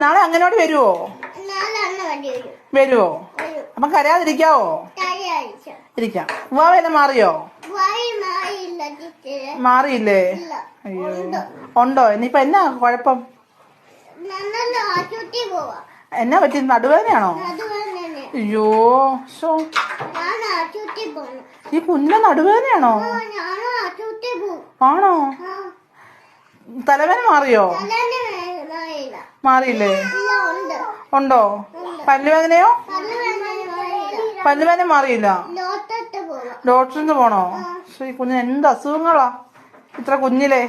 നാളെ അങ്ങനോട് വരുവോ? വരുവോ? അപ്പം കരയാതിരിക്കാവോ? ഇരിക്കാം. ഉവ്വാവെല്ലാം മാറിയോ? മാറിയില്ലേ? അയ്യോ, ഉണ്ടോ? ഇനിയിപ്പൊ എന്നാ കുഴപ്പം? എന്നാ പറ്റി? നടുവേദനയാണോ? അയ്യോ, ഈ കുഞ്ഞ നടുവേദനയാണോ? ആണോ? തലവേദന മാറിയോ? മാറിയില്ലേ? ഉണ്ടോ? പല്ലുവേദനയോ? പല്ലുവേദന മാറിയില്ല. ഡോക്ടറിന് പോണോ? ഈ കുഞ്ഞിന് എന്ത് അസുഖങ്ങളാ ഇത്ര കുഞ്ഞിലെ?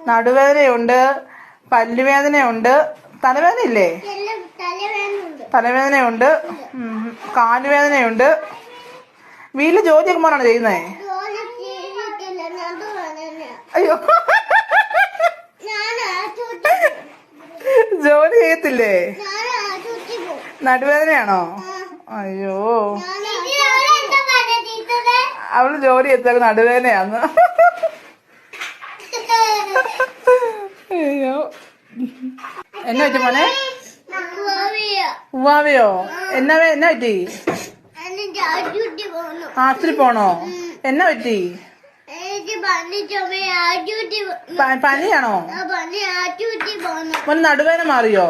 നടുവേദനയുണ്ട്, പല്ലുവേദനയുണ്ട്, തലവേദന ഇല്ലേ? തലവേദനയുണ്ട്, കാലുവേദനയുണ്ട്. വീട്ടില് ജോലിയൊക്കെ മോനാണ് ചെയ്യുന്നേ? അയ്യോ, ജോലി ചെയ്യത്തില്ലേ? നടുവേദനയാണോ? അയ്യോ, അവള് ജോലി ചെയ്ത നടുവേദനയാന്ന്. അയ്യോ, എന്നാ പറ്റി മോനെ? ഉവ്വാവയോ? എന്നാ പറ്റി? ആശുപത്രി പോണോ? എന്നാ പറ്റി? പനിയാണോ? നടുവേദന മാറിയോ?